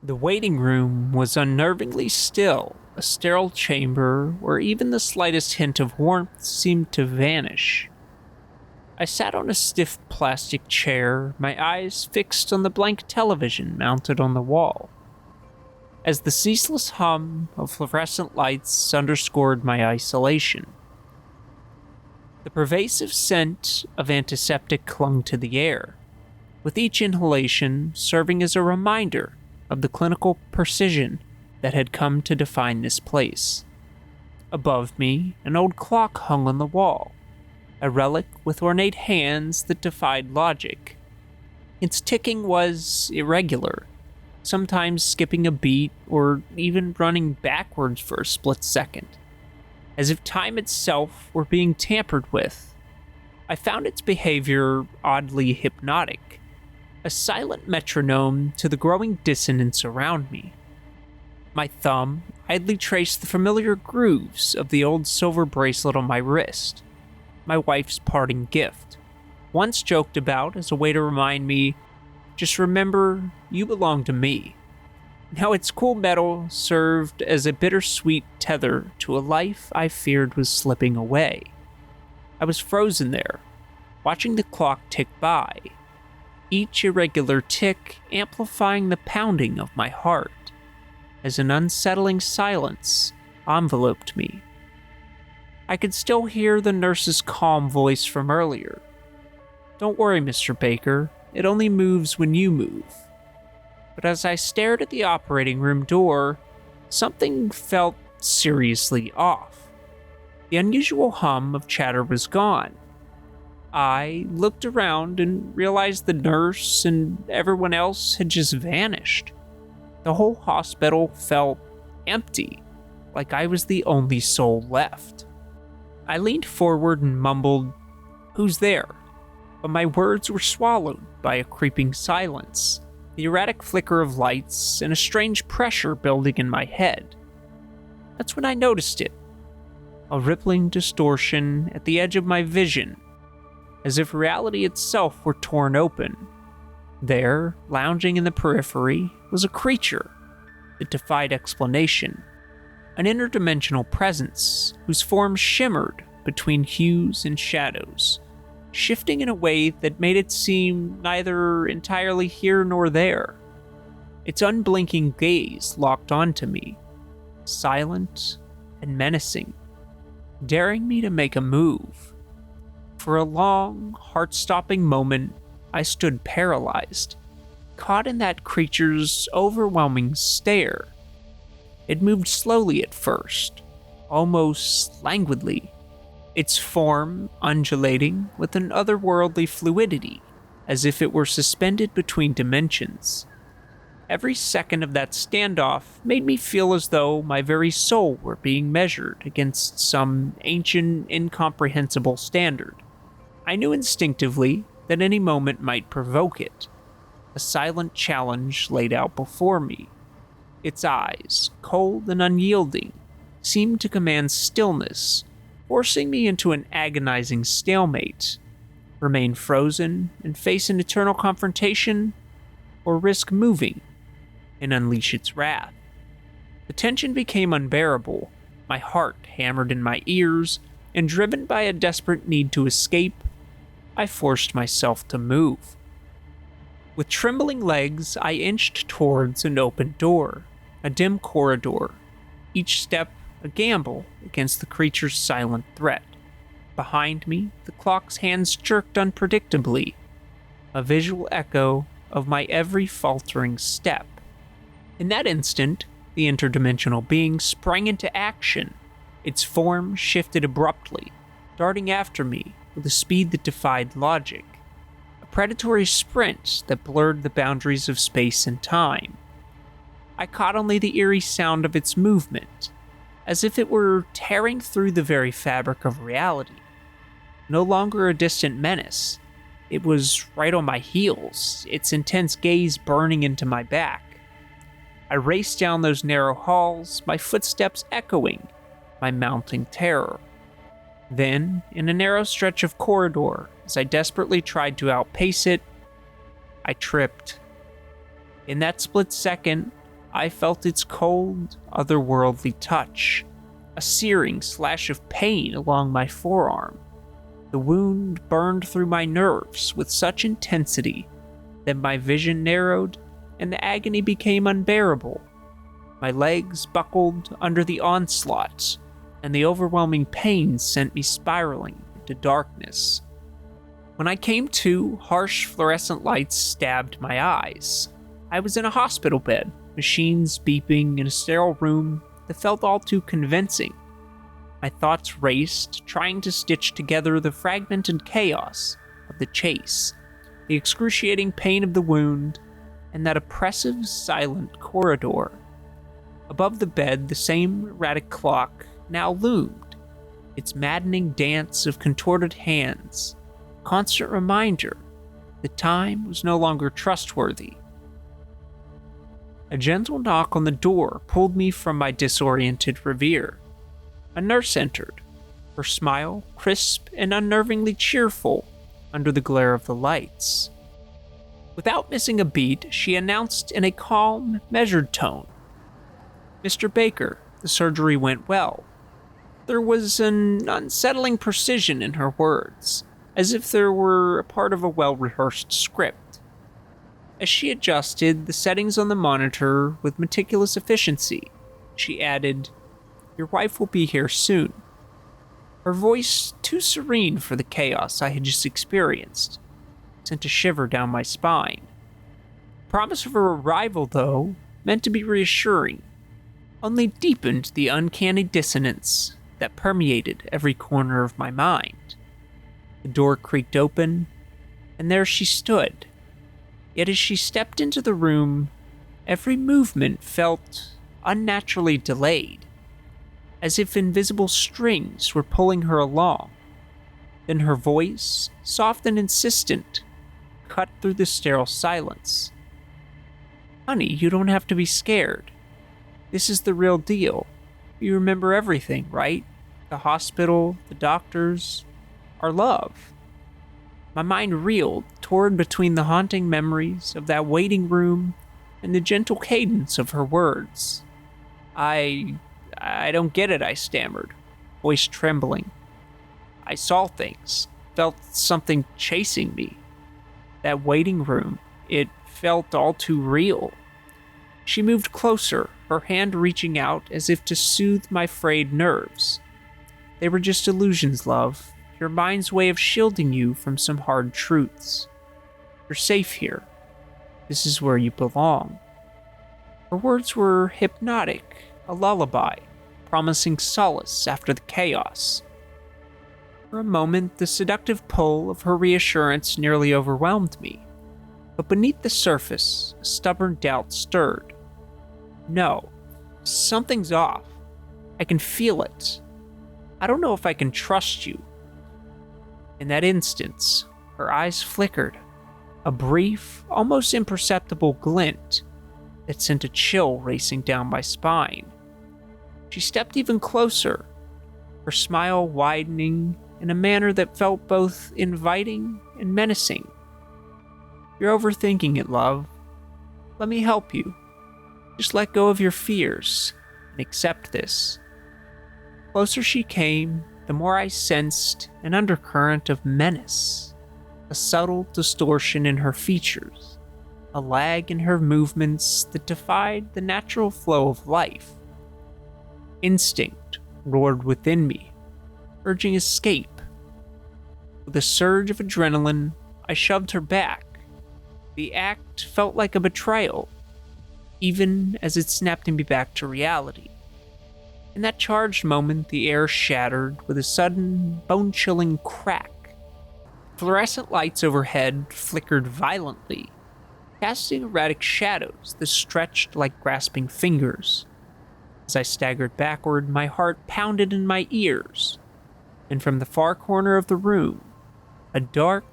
The waiting room was unnervingly still, a sterile chamber where even the slightest hint of warmth seemed to vanish. I sat on a stiff plastic chair, my eyes fixed on the blank television mounted on the wall. As the ceaseless hum of fluorescent lights underscored my isolation. The pervasive scent of antiseptic clung to the air, with each inhalation serving as a reminder of the clinical precision that had come to define this place. Above me, an old clock hung on the wall, a relic with ornate hands that defied logic. Its ticking was irregular, sometimes skipping a beat or even running backwards for a split second, as if time itself were being tampered with. I found its behavior oddly hypnotic, a silent metronome to the growing dissonance around me. My thumb idly traced the familiar grooves of the old silver bracelet on my wrist, my wife's parting gift, once joked about as a way to remind me, just remember, you belong to me. Now its cool metal served as a bittersweet tether to a life I feared was slipping away. I was frozen there, watching the clock tick by, each irregular tick amplifying the pounding of my heart, as an unsettling silence enveloped me. I could still hear the nurse's calm voice from earlier. "Don't worry, Mr. Baker, it only moves when you move." But as I stared at the operating room door, something felt seriously off. The unusual hum of chatter was gone. I looked around and realized the nurse and everyone else had just vanished. The whole hospital felt empty, like I was the only soul left. I leaned forward and mumbled, "Who's there?" But my words were swallowed by a creeping silence, the erratic flicker of lights, and a strange pressure building in my head. That's when I noticed it, a rippling distortion at the edge of my vision, as if reality itself were torn open. There, lounging in the periphery, was a creature that defied explanation, an interdimensional presence whose form shimmered between hues and shadows, shifting in a way that made it seem neither entirely here nor there. Its unblinking gaze locked onto me, silent and menacing, daring me to make a move. For a long, heart-stopping moment, I stood paralyzed, caught in that creature's overwhelming stare. It moved slowly at first, almost languidly, its form undulating with an otherworldly fluidity, as if it were suspended between dimensions. Every second of that standoff made me feel as though my very soul were being measured against some ancient, incomprehensible standard. I knew instinctively that any moment might provoke it, a silent challenge laid out before me. Its eyes, cold and unyielding, seemed to command stillness, forcing me into an agonizing stalemate. Remain frozen and face an eternal confrontation, or risk moving and unleash its wrath. The tension became unbearable, my heart hammered in my ears, and driven by a desperate need to escape, I forced myself to move. With trembling legs, I inched towards an open door, a dim corridor, each step a gamble against the creature's silent threat. Behind me, the clock's hands jerked unpredictably, a visual echo of my every faltering step. In that instant, the interdimensional being sprang into action. Its form shifted abruptly, darting after me with a speed that defied logic. A predatory sprint that blurred the boundaries of space and time. I caught only the eerie sound of its movement, as if it were tearing through the very fabric of reality. No longer a distant menace, it was right on my heels, its intense gaze burning into my back. I raced down those narrow halls, my footsteps echoing my mounting terror. Then, in a narrow stretch of corridor, as I desperately tried to outpace it, I tripped. In that split second, I felt its cold, otherworldly touch, a searing slash of pain along my forearm. The wound burned through my nerves with such intensity that my vision narrowed and the agony became unbearable. My legs buckled under the onslaught, and the overwhelming pain sent me spiraling into darkness. When I came to, harsh fluorescent lights stabbed my eyes. I was in a hospital bed, machines beeping in a sterile room that felt all too convincing. My thoughts raced, trying to stitch together the fragmented chaos of the chase, the excruciating pain of the wound, and that oppressive, silent corridor. Above the bed, the same erratic clock now loomed, its maddening dance of contorted hands, constant reminder that time was no longer trustworthy. A gentle knock on the door pulled me from my disoriented reverie. A nurse entered, her smile crisp and unnervingly cheerful under the glare of the lights. Without missing a beat, she announced in a calm, measured tone, "Mr. Baker, the surgery went well." There was an unsettling precision in her words, as if they were a part of a well-rehearsed script. As she adjusted the settings on the monitor with meticulous efficiency, she added, "Your wife will be here soon." Her voice, too serene for the chaos I had just experienced, sent a shiver down my spine. The promise of her arrival, though, meant to be reassuring, only deepened the uncanny dissonance that permeated every corner of my mind. The door creaked open, and there she stood. Yet as she stepped into the room, every movement felt unnaturally delayed, as if invisible strings were pulling her along. Then her voice, soft and insistent, cut through the sterile silence. "Honey, you don't have to be scared. This is the real deal. You remember everything, right? The hospital, the doctors, our love." My mind reeled, torn between the haunting memories of that waiting room and the gentle cadence of her words. I don't get it," I stammered, voice trembling. "I saw things, felt something chasing me. That waiting room, it felt all too real." She moved closer, her hand reaching out as if to soothe my frayed nerves. "They were just illusions, love. Your mind's way of shielding you from some hard truths. You're safe here. This is where you belong." Her words were hypnotic, a lullaby, promising solace after the chaos. For a moment, the seductive pull of her reassurance nearly overwhelmed me, but beneath the surface, a stubborn doubt stirred. No, something's off. I can feel it. I don't know if I can trust you. In that instance, her eyes flickered, a brief, almost imperceptible glint that sent a chill racing down my spine. She stepped even closer, her smile widening in a manner that felt both inviting and menacing. "You're overthinking it, love. Let me help you. Just let go of your fears and accept this." Closer she came, the more I sensed an undercurrent of menace, a subtle distortion in her features, a lag in her movements that defied the natural flow of life. Instinct roared within me, urging escape. With a surge of adrenaline, I shoved her back. The act felt like a betrayal, even as it snapped me back to reality. In that charged moment, the air shattered with a sudden, bone-chilling crack. Fluorescent lights overhead flickered violently, casting erratic shadows that stretched like grasping fingers. As I staggered backward, my heart pounded in my ears, and from the far corner of the room, a dark,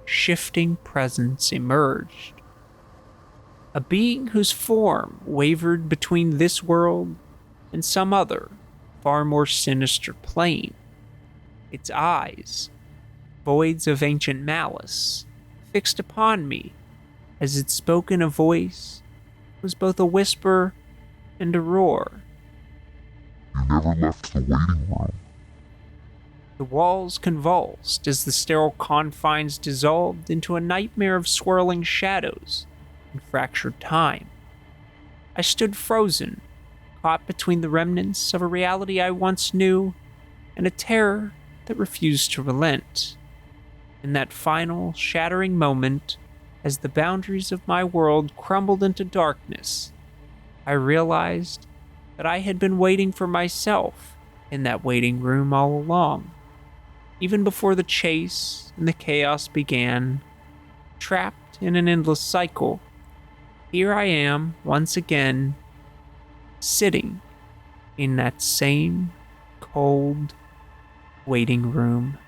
shifting presence emerged. A being whose form wavered between this world and some other, far more sinister plane. Its eyes, voids of ancient malice, fixed upon me as it spoke in a voice that was both a whisper and a roar. You never left the waiting room. The walls convulsed as the sterile confines dissolved into a nightmare of swirling shadows and fractured time. I stood frozen, caught between the remnants of a reality I once knew and a terror that refused to relent. In that final, shattering moment, as the boundaries of my world crumbled into darkness, I realized that I had been waiting for myself in that waiting room all along. Even before the chase and the chaos began, trapped in an endless cycle, here I am once again, sitting in that same cold waiting room.